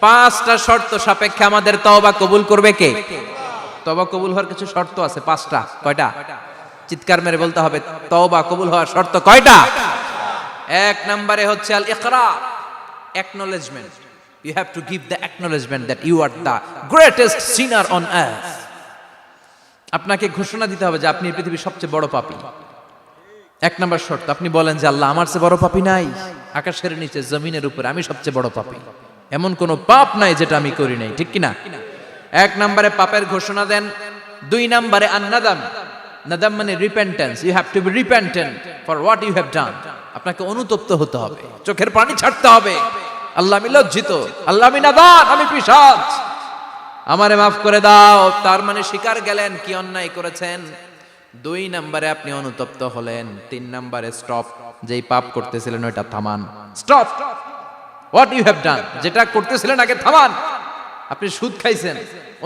পাঁচটা শর্ত সাপেক্ষে আমাদের তওবা কবুল করবে কে? তওবা কবুল হওয়ার কিছু শর্ত আছে পাঁচটা। কয়টা? চিৎকার মেরে বলতে হবে, তওবা কবুল হওয়ার শর্ত কয়টা? এক নম্বরে হচ্ছে আল ইকরার, acknowledgement. You have to give the acknowledgement that you are the greatest sinner on earth. আপনাকে ঘোষণা দিতে হবে যে আপনি এই পৃথিবীর সবচেয়ে বড় পাপী। এক নম্বর শর্ত, আপনি বলেন যে আল্লাহ, আমার চেয়ে বড় পাপী নাই, আকাশের নিচে জমিনের উপরে আমি সবচেয়ে বড় পাপী, এমন কোন পাপ নাই যেটা আমি করি নাই, ঠিক কিনা? এক নম্বরে পাপের ঘোষণা দেন। দুই নম্বরে আন-নাদাম, নাদাম মানে repentance. You have to be repentant for what you have done. আপনাকে অনুতপ্ত হতে হবে, চোখের পানি ছাড়তে হবে। আল্লাহ, আমি লজ্জিত, আল্লাহ আমি নাদান, আমি পিশাচ, আমারে মাফ করে দাও। তার মানে স্বীকার গেলেন কি অন্যায় করেছেন। দুই নম্বরে আপনি অনুতপ্ত হলেন। তিন নম্বরে স্টপ, যেই পাপ করতেছিলেন ওইটা থামান। Stop what you have done, যেটা করতেছিলেন আগে থামান। আপনি সুদ খাইছেন,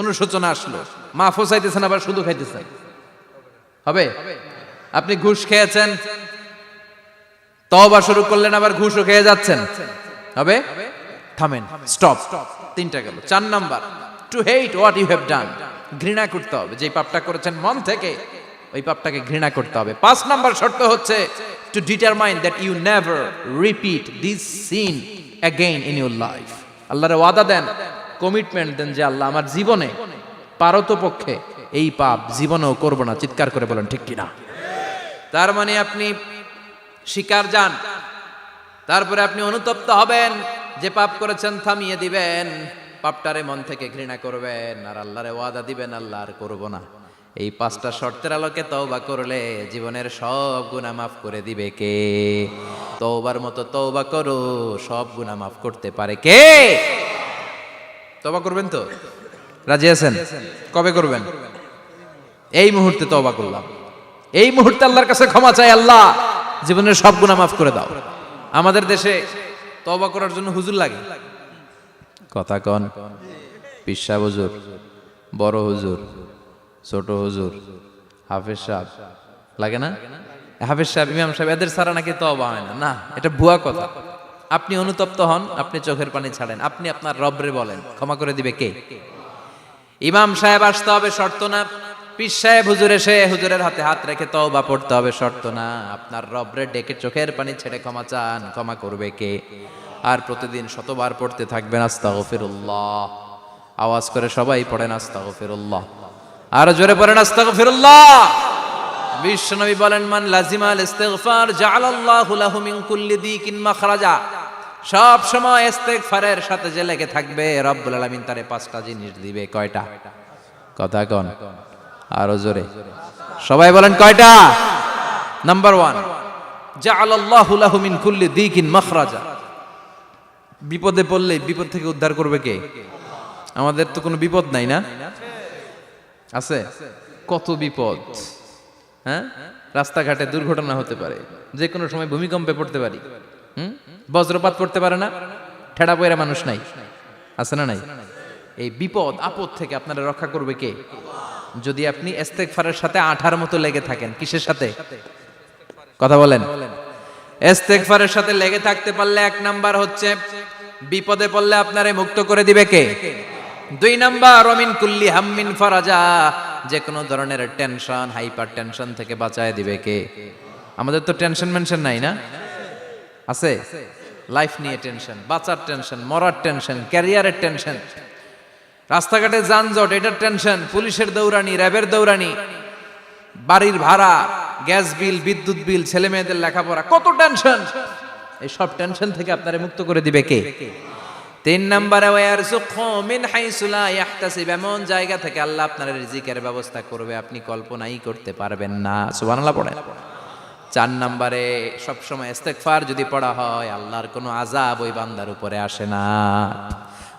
অনুশোচনা আসলো, মাফও চাইতেছেন, আবার সুদও খাইতেছেন, হবে? আপনি ঘুষ খেয়েছেন, তওবা শুরু করলেন, আবার ঘুষও খেয়ে যাচ্ছেন, হবে? থামেন, স্টপ। তিনটা গেল। চার number, to hate what you have done, ঘৃণা করতে হবে। যে পাপটা করেছেন মন থেকে, ওই পাপটাকে ঘৃণা করতে হবে। পাঁচ নাম্বার শর্ত হচ্ছে to determine that you never repeat this sin again in your life. আল্লাহর ওয়াদা দেন, কমিটমেন্ট দেন যে আল্লাহ, আমার জীবনে পারতপক্ষে এই পাপ জীবনেও করব না। চিৎকার করে বলেন ঠিক কিনা? তার মানে আপনি স্বীকার যান, তারপরে আপনি অনুতপ্ত হবেন, যে পাপ করেছেন থামিয়ে দিবেন, পাপটারে মন থেকে ঘৃণা করবেন, আর আল্লাহরে ওয়াদা দিবেন, আল্লাহ আর করব না। এই পাঁচটা শর্তের আলোকে তওবা করলে জীবনের সব গুনাহ মাফ করে দিবে কে? তওবার মতো তওবা করো, সব গুনাহ মাফ করতে পারে কে? তওবা করবেন তো? রাজি আছেন? কবে করবেন? এই মুহূর্তে তওবা করলাম, এই মুহূর্তে আল্লাহর কাছে ক্ষমা চাই, আল্লাহ জীবনের সব গুনাহ মাফ করে দাও। আমাদের দেশে তওবা করার জন্য হুজুর লাগে, কথা কন, পীর সাহেব হুজুর, বড় হুজুর, ছোট হুজুর, হাফেজ সাহেব লাগে না? হাফেজ সাহেব, ইমাম সাহেব, এদের ছাড়া নাকি তওবা হয় না। না, এটা ভুয়া কথা। আপনি অনুতপ্ত হন, আপনি চোখের পানি ছাড়েন, আপনি আপনার রবরে বলেন, ক্ষমা করে দিবে কে? ইমাম সাহেব আসতে হবে, শর্ত না। পীর সাহেব হুজুর এসে হুজুরের হাতে হাত রেখে তওবা পড়তে হবে, শর্ত না। আপনার রবরে ডেকে চোখের পানি ছেড়ে ক্ষমা চান, ক্ষমা করবে কে? আর প্রতিদিন শতবার পড়তে থাকবেন আস্তাগফিরুল্লাহ। আওয়াজ করে সবাই পড়েন আস্তাগফিরুল্লাহ, আর জোরে পড়েন আস্তাগফিরুল্লাহ। বিশ্বনবী বলেন, মান লাজিমাল ইস্তিগফার জাআলাল্লাহু লাহু মিন কুল্লি দিকিন মাখরাজা। সব সময় ইস্তিগফারের সাথে যে লেগে থাকবে, রব্বুল আলামিন তারে পাঁচটা জিনিস দিবে। কয়টা? কথা কন, আরো জোরে সবাই বলেন কয়টা? নাম্বার 1, জাআলাল্লাহু লাহু মিন কুল্লি দিকিন মাখরাজা। বিপদে পড়লে বিপদ থেকে উদ্ধার করবে কে? আমাদের তো কোনো বিপদ নাই, না আছে? কত বিপদ, হ্যাঁ? রাস্তাঘাটে দুর্ঘটনা হতে পারে, যে কোনো সময় ভূমিকম্পে পড়তে পারি, বজ্রপাত পড়তে পারে না, ঠেড়া পয়রা মানুষ নাই, আছে না নাই? এই বিপদ আপদ থেকে আপনারা রক্ষা করবে কে? যদি আপনি ইস্তিগফারের সাথে আঠার মতো লেগে থাকেন। কিসের সাথে? কথা বলেন। ইস্তিগফারের সাথে লেগে থাকতে পারলে এক নাম্বার হচ্ছে বিপদে পড়লে আপনারে মুক্ত করে দিবে কে? দুই নাম্বার, ওমিন কুল্লি হাম্মিন ফারাজা, যে কোনো ধরনের টেনশন, হাইপার টেনশন থেকে বাঁচায় দিবে কে? আমাদের তো টেনশন মেনশন নাই, না আছে? লাইফ নিয়ে টেনশন, বাঁচার টেনশন, মরার টেনশন, ক্যারিয়ারের টেনশন, রাস্তাঘাটে যানজট, এটার টেনশন, পুলিশের দৌড়ানি, র্যাবের দৌড়ানি, বাড়ির ভাড়া, গ্যাস বিল, বিদ্যুৎ বিল, ছেলে মেয়েদের লেখাপড়া, কত টেনশন। এই সব টেনশন থেকে আপনারে মুক্ত করে দিবে কে? তিন নম্বরে, ওয়ারযুকহু মিন হাইসু লা ইয়াহতাসিব, এমন জায়গা থেকে আল্লাহ আপনার রিজিকের ব্যবস্থা করবে আপনি কল্পনাই করতে পারবেন না। সুবহানাল্লাহ পড়েন। চার নম্বরে, সবসময় ইস্তিগফার যদি পড়া হয়, আল্লাহর কোনো আযাব ওই বান্দার উপরে আসে না।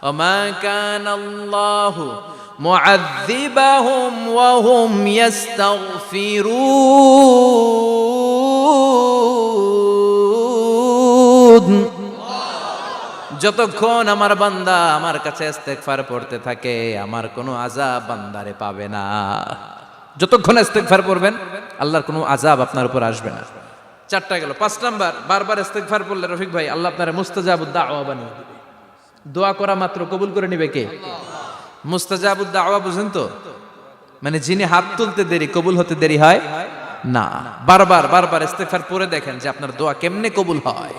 ওমা কানাল্লাহু মুআযযিবাহুম ওয়া হুম ইস্তাগফিরুন। যতক্ষণ আমার বান্দা আমার কাছে ইস্তিগফার পড়তে থাকে, আমার কোনো আযাব বান্দারে পাবে না। যতক্ষণ ইস্তিগফার পড়বেন, আল্লাহর কোনো আযাব আপনার উপর আসবে না। চারটা গেল। পাঁচ নাম্বার, বারবার ইস্তিগফার পড়লে রফিক ভাই, আল্লাহ আপনার মুস্তাজাবুদ দাওয়া বানিয়ে দিবে। দোয়া করা মাত্র কবুল করে নিবে কে? মুস্তাজাবুদ দাওয়া বুঝেন তো, মানে যিনি হাত তুলতে দেরি কবুল হতে দেরি হয় না। বারবার বারবার ইস্তেগফার পড়ে দেখেন যে আপনার দোয়া কেমনে কবুল হয়।